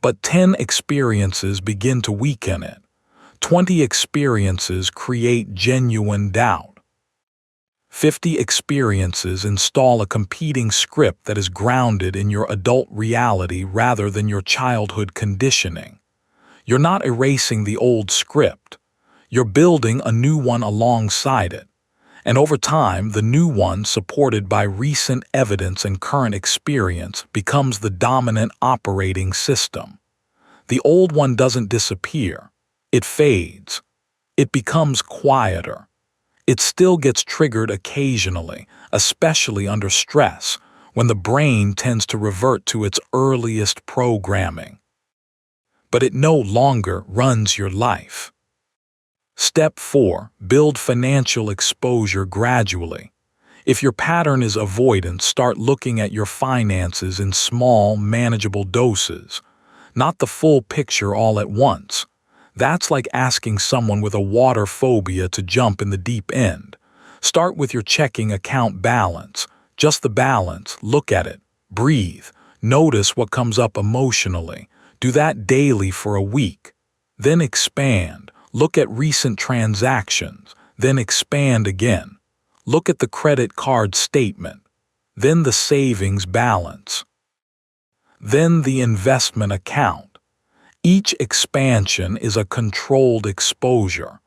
but 10 experiences begin to weaken it. 20 experiences create genuine doubt. 50 experiences install a competing script that is grounded in your adult reality rather than your childhood conditioning. You're not erasing the old script. You're building a new one alongside it. And over time, the new one, supported by recent evidence and current experience, becomes the dominant operating system. The old one doesn't disappear. It fades. It becomes quieter. It still gets triggered occasionally, especially under stress, when the brain tends to revert to its earliest programming. But it no longer runs your life. Step 4. Build financial exposure gradually. If your pattern is avoidance, start looking at your finances in small, manageable doses, not the full picture all at once. That's like asking someone with a water phobia to jump in the deep end. Start with your checking account balance. Just the balance. Look at it. Breathe. Notice what comes up emotionally. Do that daily for a week. Then expand. Look at recent transactions. Then expand again. Look at the credit card statement. Then the savings balance. Then the investment account. Each expansion is a controlled exposure,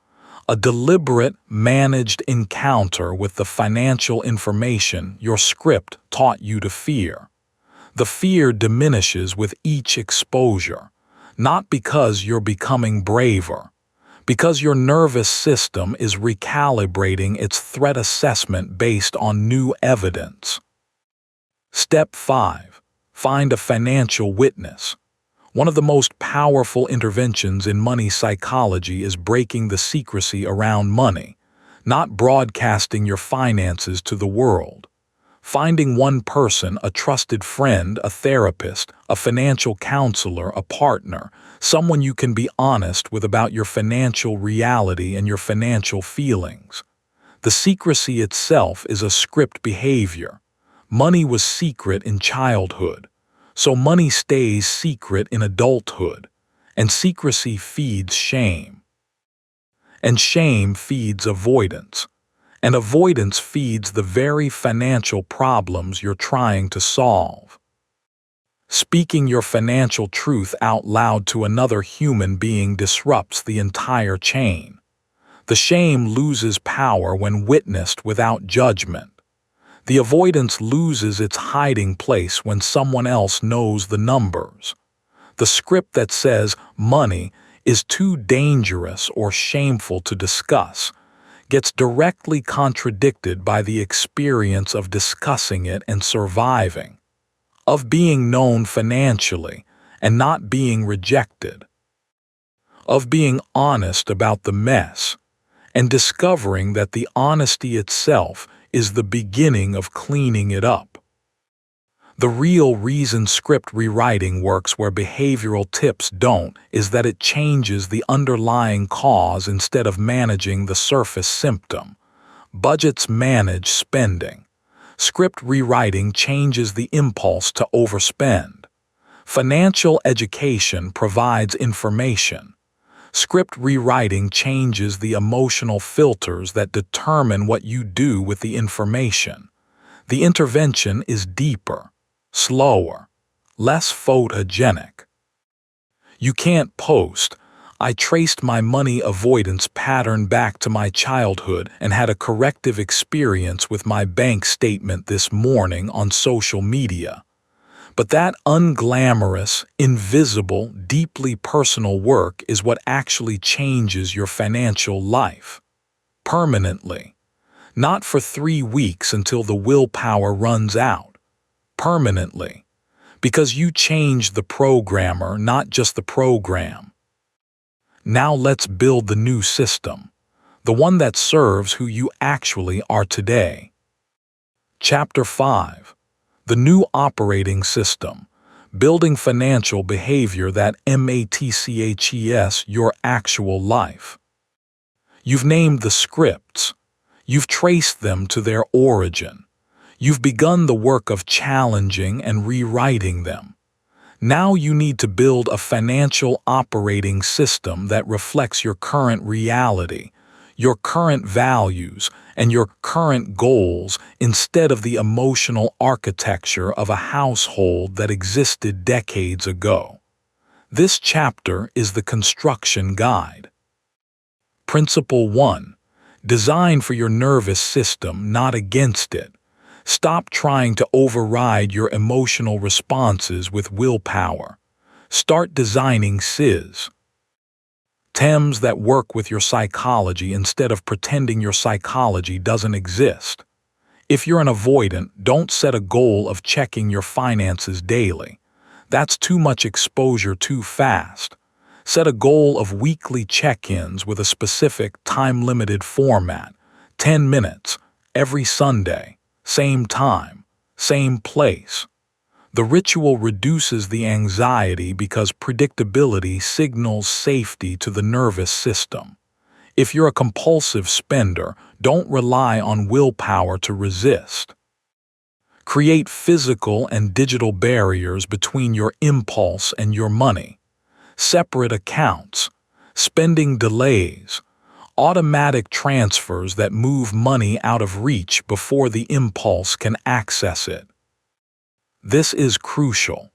a deliberate, managed encounter with the financial information your script taught you to fear. The fear diminishes with each exposure, not because you're becoming braver, because your nervous system is recalibrating its threat assessment based on new evidence. Step 5. Find a financial witness. One of the most powerful interventions in money psychology is breaking the secrecy around money, not broadcasting your finances to the world. Finding one person, a trusted friend, a therapist, a financial counselor, a partner, someone you can be honest with about your financial reality and your financial feelings. The secrecy itself is a script behavior. Money was secret in childhood, so money stays secret in adulthood, and secrecy feeds shame. And shame feeds avoidance. And avoidance feeds the very financial problems you're trying to solve. Speaking your financial truth out loud to another human being disrupts the entire chain. The shame loses power when witnessed without judgment. The avoidance loses its hiding place when someone else knows the numbers. The script that says money is too dangerous or shameful to discuss gets directly contradicted by the experience of discussing it and surviving, of being known financially and not being rejected, of being honest about the mess and discovering that the honesty itself is the beginning of cleaning it up. The real reason script rewriting works where behavioral tips don't is that it changes the underlying cause instead of managing the surface symptom. Budgets manage spending. Script rewriting changes the impulse to overspend. Financial education provides information. Script rewriting changes the emotional filters that determine what you do with the information. The intervention is deeper, slower, less photogenic. You can't post, "I traced my money avoidance pattern back to my childhood and had a corrective experience with my bank statement this morning" on social media. But that unglamorous, invisible, deeply personal work is what actually changes your financial life. Permanently. Not for 3 weeks until the willpower runs out. Permanently. Because you change the programmer, not just the program. Now let's build the new system. The one that serves who you actually are today. Chapter 5. The new operating system, building financial behavior that matches your actual life. You've named the scripts. You've traced them to their origin. You've begun the work of challenging and rewriting them. Now you need to build a financial operating system that reflects your current reality, your current values, and your current goals instead of the emotional architecture of a household that existed decades ago. This chapter is the construction guide. Principle 1. Design for your nervous system, not against it. Stop trying to override your emotional responses with willpower. Start designing SIS. TEMS that work with your psychology instead of pretending your psychology doesn't exist. If you're an avoidant, don't set a goal of checking your finances daily. That's too much exposure too fast. Set a goal of weekly check-ins with a specific time-limited format. 10 minutes, every Sunday, same time, same place. The ritual reduces the anxiety because predictability signals safety to the nervous system. If you're a compulsive spender, don't rely on willpower to resist. Create physical and digital barriers between your impulse and your money. Separate accounts, spending delays, automatic transfers that move money out of reach before the impulse can access it. This is crucial.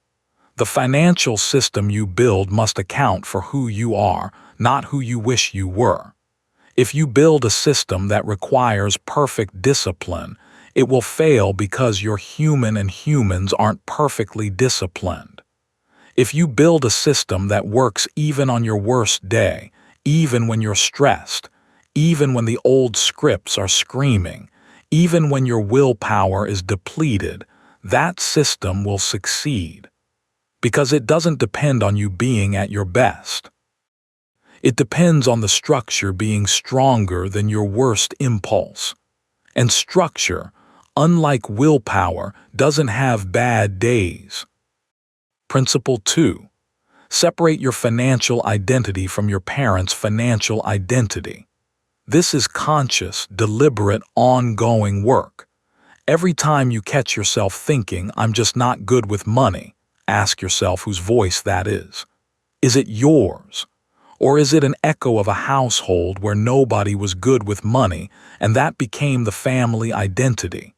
The financial system you build must account for who you are, not who you wish you were. If you build a system that requires perfect discipline, it will fail because you're human and humans aren't perfectly disciplined. If you build a system that works even on your worst day, even when you're stressed, even when the old scripts are screaming, even when your willpower is depleted, that system will succeed. Because it doesn't depend on you being at your best. It depends on the structure being stronger than your worst impulse. And structure, unlike willpower, doesn't have bad days. Principle 2. Separate your financial identity from your parents' financial identity. This is conscious, deliberate, ongoing work. Every time you catch yourself thinking, "I'm just not good with money," ask yourself whose voice that is. Is it yours? Or is it an echo of a household where nobody was good with money and that became the family identity?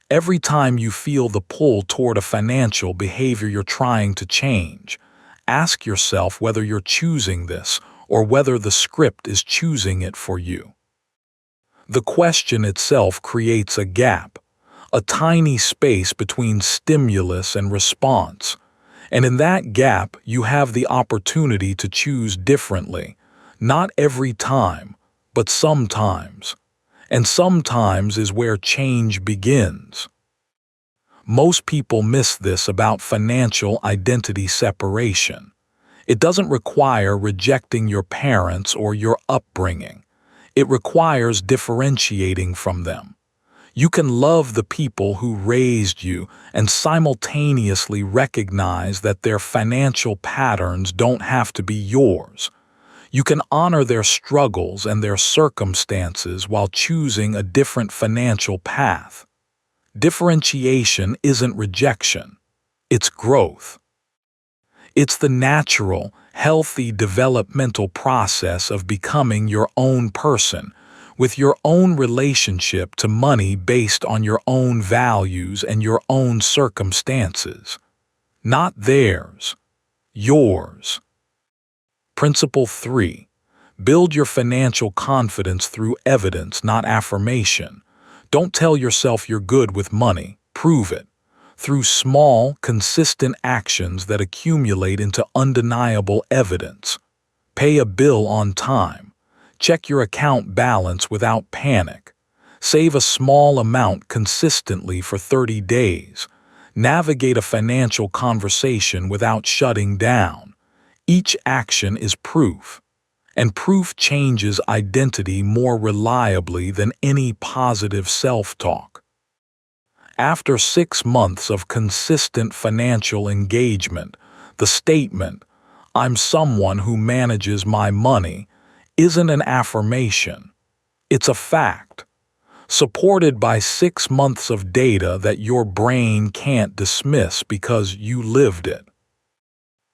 Every time you feel the pull toward a financial behavior you're trying to change, ask yourself whether you're choosing this or whether the script is choosing it for you. The question itself creates a gap, a tiny space between stimulus and response. And in that gap, you have the opportunity to choose differently, not every time, but sometimes. And sometimes is where change begins. Most people miss this about financial identity separation. It doesn't require rejecting your parents or your upbringing. It requires differentiating from them. You can love the people who raised you and simultaneously recognize that their financial patterns don't have to be yours. You can honor their struggles and their circumstances while choosing a different financial path. Differentiation isn't rejection, it's growth. It's the natural, healthy developmental process of becoming your own person, with your own relationship to money based on your own values and your own circumstances. Not theirs, yours. Principle 3. Build your financial confidence through evidence, not affirmation. Don't tell yourself you're good with money, prove it. Through small, consistent actions that accumulate into undeniable evidence. Pay a bill on time. Check your account balance without panic. Save a small amount consistently for 30 days. Navigate a financial conversation without shutting down. Each action is proof. And proof changes identity more reliably than any positive self-talk. After 6 months of consistent financial engagement, the statement, "I'm someone who manages my money," isn't an affirmation. It's a fact, supported by 6 months of data that your brain can't dismiss because you lived it.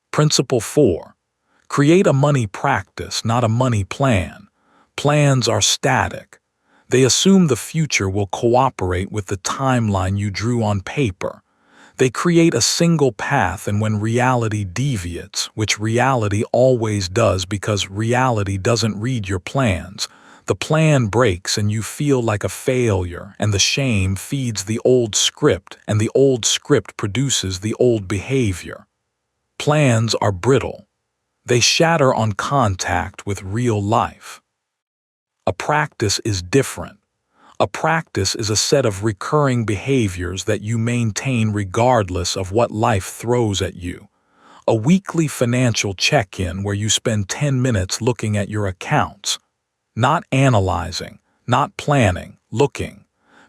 Principle 4. Create a money practice, not a money plan. Plans are static. They assume the future will cooperate with the timeline you drew on paper. They create a single path, and when reality deviates, which reality always does because reality doesn't read your plans, the plan breaks and you feel like a failure, and the shame feeds the old script, and the old script produces the old behavior. Plans are brittle. They shatter on contact with real life. A practice is different. A practice is a set of recurring behaviors that you maintain regardless of what life throws at you. A weekly financial check-in where you spend 10 minutes looking at your accounts. Not analyzing, not planning, looking.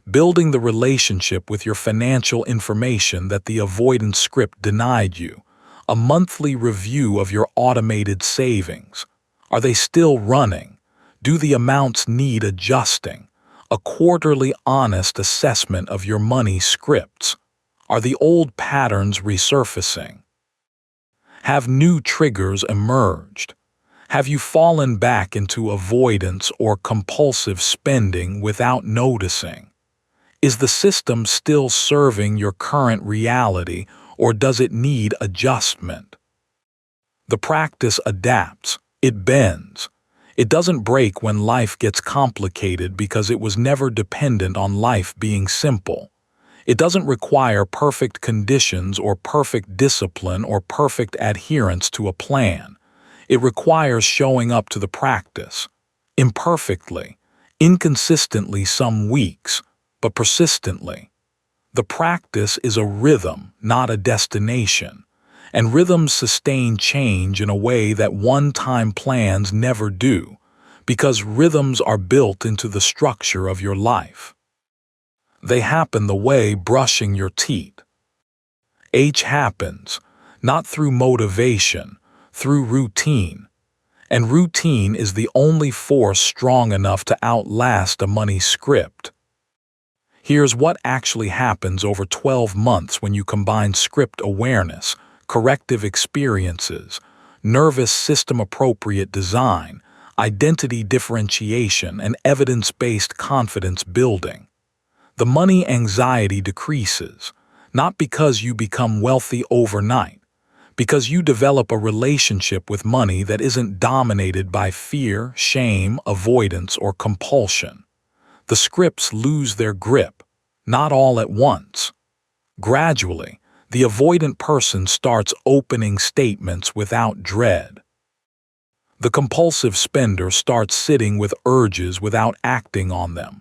Building the relationship with your financial information that the avoidance script denied you. A monthly review of your automated savings. Are they still running? Do the amounts need adjusting? A quarterly honest assessment of your money scripts. Are the old patterns resurfacing? Have new triggers emerged? Have you fallen back into avoidance or compulsive spending without noticing? Is the system still serving your current reality, or does it need adjustment? The practice adapts, it bends. It doesn't break when life gets complicated because it was never dependent on life being simple. It doesn't require perfect conditions or perfect discipline or perfect adherence to a plan. It requires showing up to the practice, imperfectly, inconsistently some weeks, but persistently. The practice is a rhythm, not a destination. And rhythms sustain change in a way that one-time plans never do, because rhythms are built into the structure of your life. They happen the way brushing your teeth. H happens, not through motivation, through routine. And routine is the only force strong enough to outlast a money script. Here's what actually happens over 12 months when you combine script awareness, corrective experiences, nervous system appropriate design, identity differentiation, and evidence-based confidence building. The money anxiety decreases, not because you become wealthy overnight, because you develop a relationship with money that isn't dominated by fear, shame, avoidance, or compulsion. The scripts lose their grip, not all at once. Gradually, the avoidant person starts opening statements without dread. The compulsive spender starts sitting with urges without acting on them.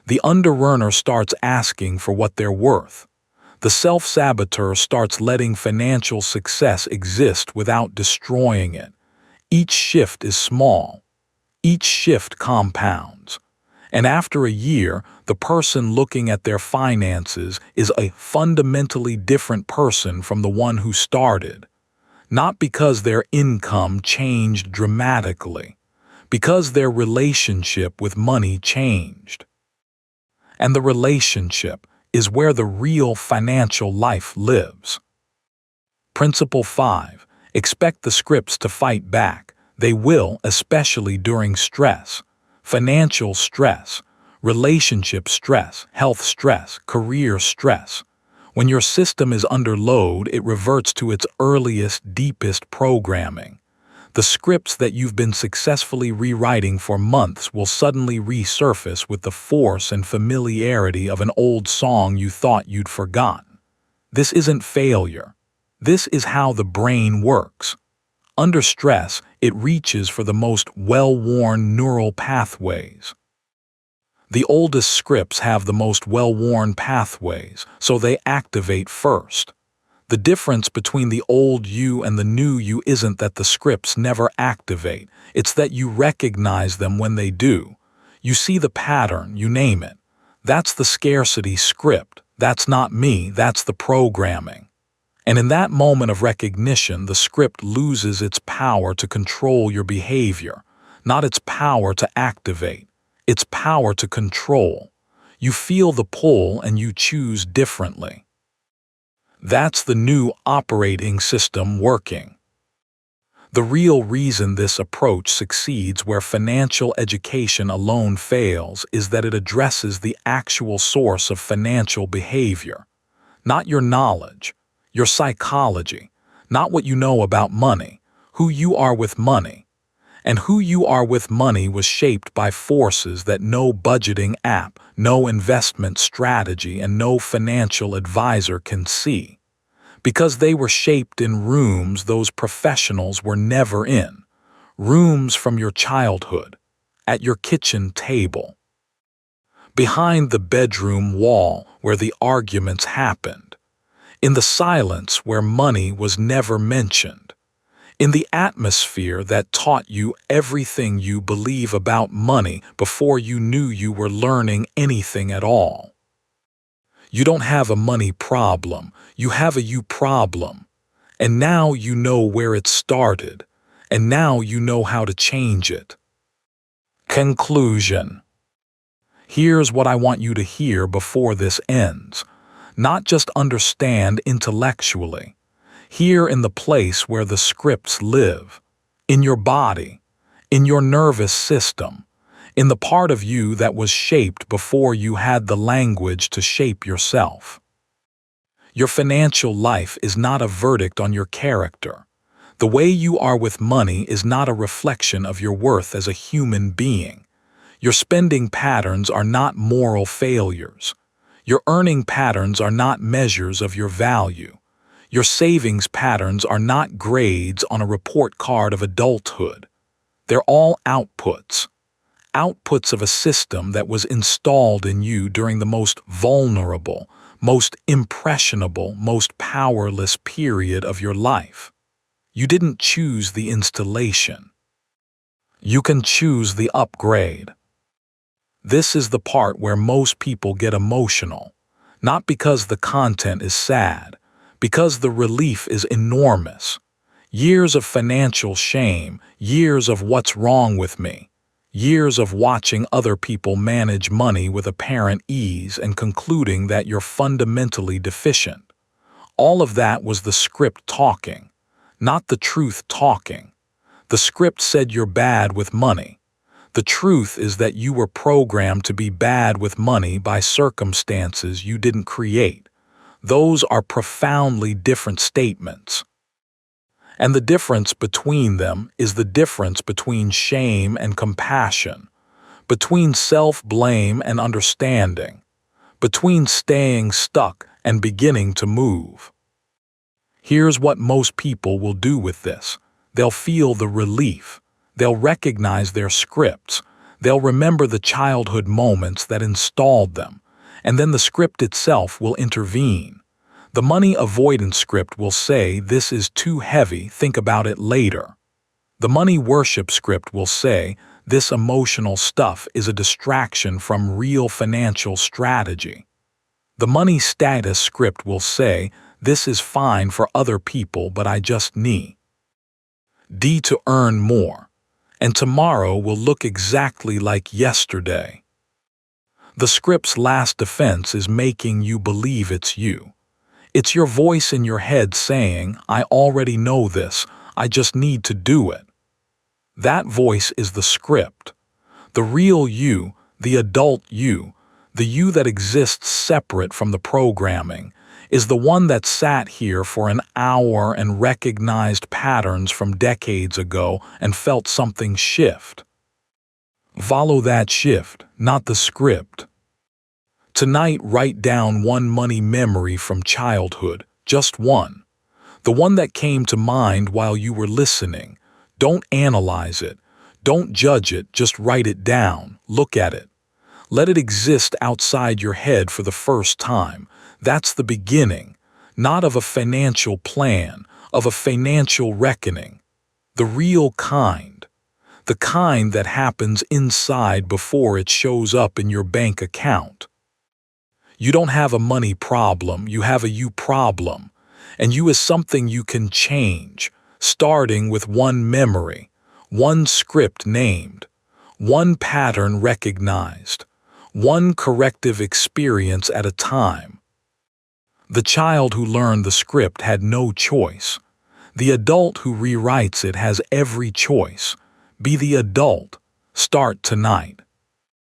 The underearner starts asking for what they're worth. The self-saboteur starts letting financial success exist without destroying it. Each shift is small. Each shift compounds. And after a year, the person looking at their finances is a fundamentally different person from the one who started. Not because their income changed dramatically, because their relationship with money changed. And the relationship is where the real financial life lives. Principle 5. Expect the scripts to fight back. They will, especially during stress. Financial stress, relationship stress, health stress, career stress. When your system is under load, it reverts to its earliest, deepest programming. The scripts that you've been successfully rewriting for months will suddenly resurface with the force and familiarity of an old song you thought you'd forgotten. This isn't failure. This is how the brain works. Under stress, it reaches for the most well-worn neural pathways. The oldest scripts have the most well-worn pathways, so they activate first. The difference between the old you and the new you isn't that the scripts never activate, it's that you recognize them when they do. You see the pattern, you name it. That's the scarcity script. That's not me, that's the programming. And in that moment of recognition, the script loses its power to control your behavior, not its power to activate, its power to control. You feel the pull and you choose differently. That's the new operating system working. The real reason this approach succeeds where financial education alone fails is that it addresses the actual source of financial behavior, not your knowledge, your psychology, not what you know about money, who you are with money. And who you are with money was shaped by forces that no budgeting app, no investment strategy, and no financial advisor can see. Because they were shaped in rooms those professionals were never in. Rooms from your childhood, at your kitchen table, behind the bedroom wall where the arguments happened, in the silence where money was never mentioned, in the atmosphere that taught you everything you believe about money before you knew you were learning anything at all. You don't have a money problem, you have a you problem. And now you know where it started, and now you know how to change it. Conclusion. Here's what I want you to hear before this ends. Not just understand intellectually. Here in the place where the scripts live, in your body, in your nervous system, in the part of you that was shaped before you had the language to shape yourself. Your financial life is not a verdict on your character. The way you are with money is not a reflection of your worth as a human being. Your spending patterns are not moral failures. Your earning patterns are not measures of your value. Your savings patterns are not grades on a report card of adulthood. They're all outputs. Outputs of a system that was installed in you during the most vulnerable, most impressionable, most powerless period of your life. You didn't choose the installation. You can choose the upgrade. This is the part where most people get emotional. Not because the content is sad, because the relief is enormous. Years of financial shame, years of what's wrong with me, years of watching other people manage money with apparent ease and concluding that you're fundamentally deficient. All of that was the script talking, not the truth talking. The script said you're bad with money. The truth is that you were programmed to be bad with money by circumstances you didn't create. Those are profoundly different statements. And the difference between them is the difference between shame and compassion, between self-blame and understanding, between staying stuck and beginning to move. Here's what most people will do with this. They'll feel the relief. They'll recognize their scripts. They'll remember the childhood moments that installed them, and then the script itself will intervene. The money avoidance script will say, "This is too heavy, think about it later." The money worship script will say, "This emotional stuff is a distraction from real financial strategy." The money status script will say, "This is fine for other people, but I just need to earn more, and tomorrow will look exactly like yesterday." The script's last defense is making you believe it's you. It's your voice in your head saying, "I already know this, I just need to do it." That voice is the script. The real you, the adult you, the you that exists separate from the programming, is the one that sat here for an hour and recognized patterns from decades ago and felt something shift. Follow that shift, not the script. Tonight, write down one money memory from childhood, just one. The one that came to mind while you were listening. Don't analyze it. Don't judge it, just write it down. Look at it. Let it exist outside your head for the first time. That's the beginning, not of a financial plan, of a financial reckoning. The real kind. The kind that happens inside before it shows up in your bank account. You don't have a money problem, you have a you problem. And you is something you can change, starting with one memory, one script named, one pattern recognized, one corrective experience at a time. The child who learned the script had no choice. The adult who rewrites it has every choice. Be the adult. Start tonight.